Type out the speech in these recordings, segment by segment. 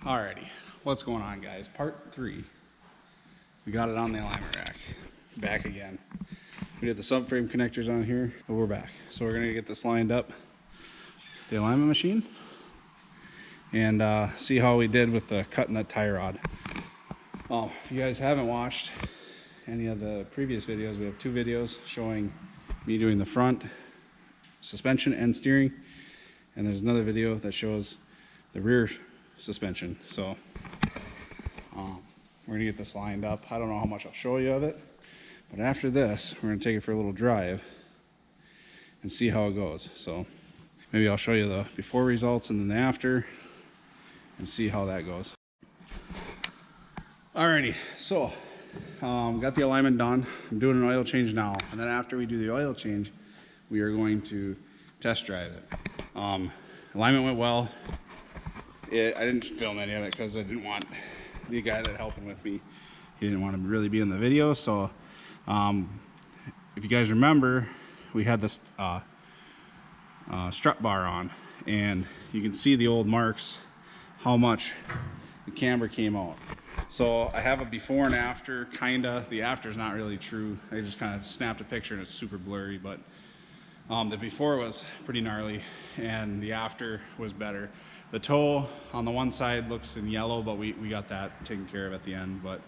Alrighty, what's going on, guys? Part 3. We got it on the alignment rack. Back again. We did the subframe connectors on here, but we're back. So we're gonna get this lined up, the alignment machine, and see how we did with the cutting that tie rod. If you guys haven't watched any of the previous videos, we have 2 videos showing me doing the front suspension and steering, and there's another video that shows the rear suspension. So we're gonna get this lined up. I don't know how much I'll show you of it, but after this we're gonna take it for a little drive and see how it goes. So maybe I'll show you the before results and then the after and see how that goes. Alrighty, so got the alignment done. I'm doing an oil change now, and then after we do the oil change we are going to test drive it. Alignment went well. I didn't film any of it because I didn't want the guy that helping with me, he didn't want to really be in the video. So if you guys remember, we had this strut bar on, and you can see the old marks, how much the camber came out. So I have a before and after, kinda. The after is not really true. I just kind of snapped a picture and it's super blurry, but the before was pretty gnarly and the after was better. The toe on the one side looks in yellow, but we got that taken care of at the end. But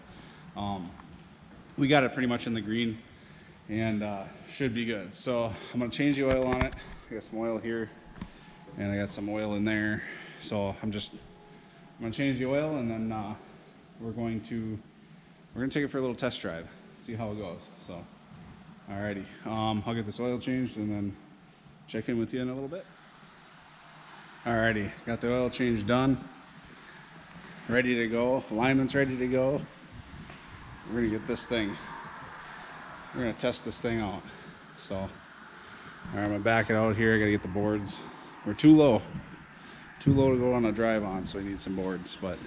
we got it pretty much in the green and should be good. So I'm gonna change the oil on it. I got some oil here and I got some oil in there. So I'm gonna change the oil, and then we're gonna take it for a little test drive, see how it goes. So alrighty, I'll get this oil changed and then check in with you in a little bit. Alrighty, got the oil change done, ready to go, alignment's ready to go. We're gonna get this thing, we're gonna test this thing out. So alright, I'm gonna back it out here. I gotta get the boards. We're too low to go on a drive on, so we need some boards, but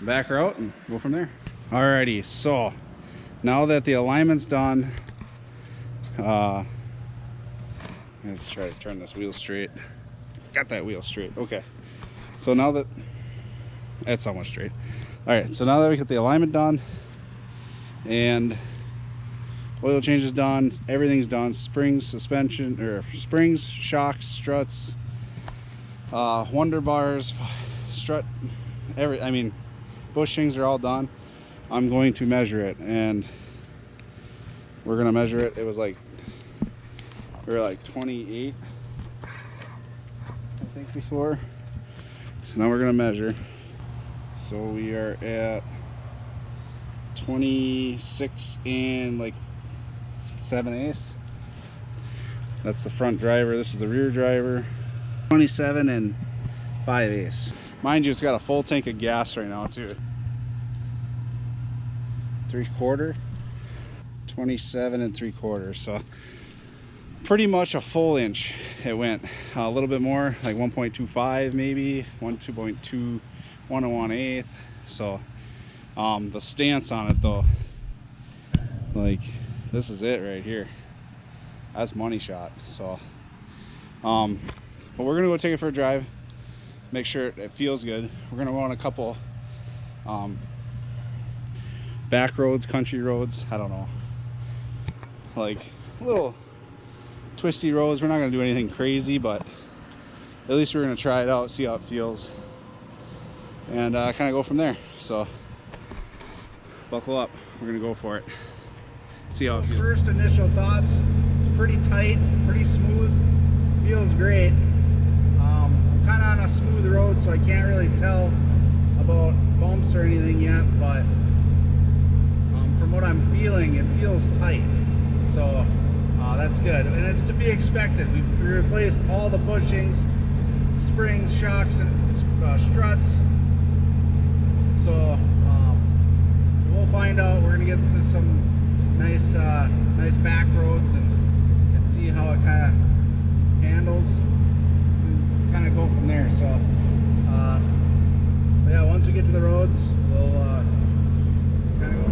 back her out and go from there. Alrighty, so now that the alignment's done, let's try to turn this wheel straight. Got that wheel straight. Okay, so now that it's almost straight. All right, so now that we got the alignment done and oil change is done, everything's done, springs, suspension, or springs, shocks, struts, wonder bars, strut, bushings are all done. I'm going to measure it, and we're gonna measure it. It was like, we were like 28, I think, before. So now we're gonna measure. So we are at 26 and like 7/8. That's the front driver. This is the rear driver. 27 and 5/8. Mind you, it's got a full tank of gas right now too. 3/4. 27 and 3/4. So pretty much a full inch it went. A little bit more, like 1.25 maybe, 2.2, 1 1/8. So the stance on it though, like this is it right here. That's money shot. So but we're gonna go take it for a drive, make sure it feels good. We're gonna go on a couple back roads, country roads, I don't know, like little twisty roads. We're not gonna do anything crazy, but at least we're gonna try it out, see how it feels, and kind of go from there. So buckle up, we're gonna go for it, see how it feels. First initial thoughts, it's pretty tight, pretty smooth, feels great. I'm kind of on a smooth road, so I can't really tell about bumps or anything yet, but from what I'm feeling, it feels tight. So that's good, and it's to be expected. We replaced all the bushings, springs, shocks, and struts. So we'll find out. We're gonna get to some nice back roads and see how it kind of handles, and kind of go from there. So but yeah, once we get to the roads, we'll kind of go.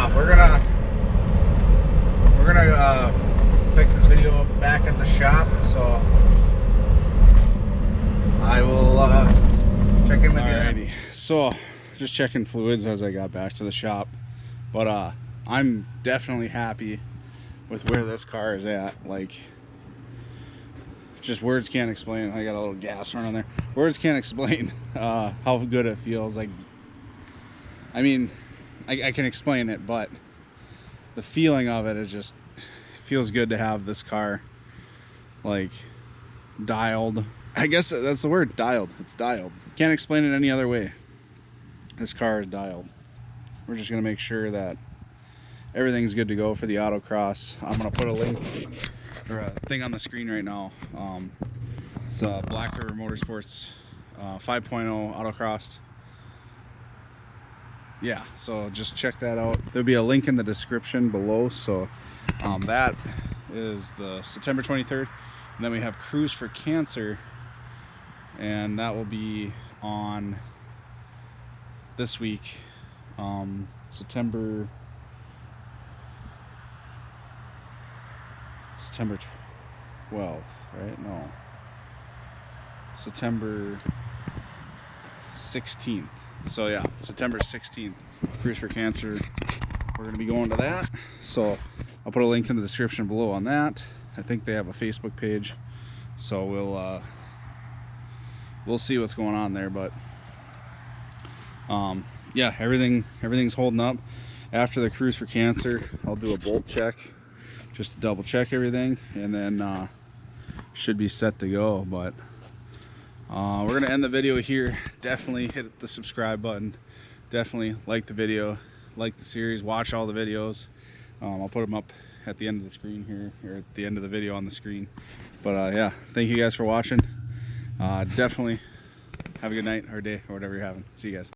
we're gonna pick this video up back at the shop, so I will check in with you. Alrighty, so just checking fluids as I got back to the shop, but I'm definitely happy with where this car is at. Like, just words can't explain. I got a little gas running there. Words can't explain how good it feels. Like, I mean, I can explain it, but the feeling of it is just, it feels good to have this car, like, dialed. I guess that's the word, dialed. It's dialed. Can't explain it any other way. This car is dialed. We're just gonna make sure that everything's good to go for the autocross. I'm gonna put a link or a thing on the screen right now. It's Black River Motorsports 5.0 autocross. Yeah, so just check that out. There'll be a link in the description below. So that is the September 23rd, and then we have Cruise for Cancer, and that will be on this week, September 12th, right? No, September 16th. So yeah, September 16th, Cruise for Cancer. We're gonna be going to that. So I'll put a link in the description below on that. I think they have a Facebook page, so we'll see what's going on there. But yeah, everything's holding up. After the Cruise for Cancer, I'll do a bolt check just to double check everything, and then should be set to go. But we're gonna end the video here. Definitely hit the subscribe button, definitely like the video, like the series, watch all the videos. I'll put them up at the end of the screen here, or at the end of the video on the screen. But yeah, thank you guys for watching. Definitely have a good night or day or whatever you're having. See you guys.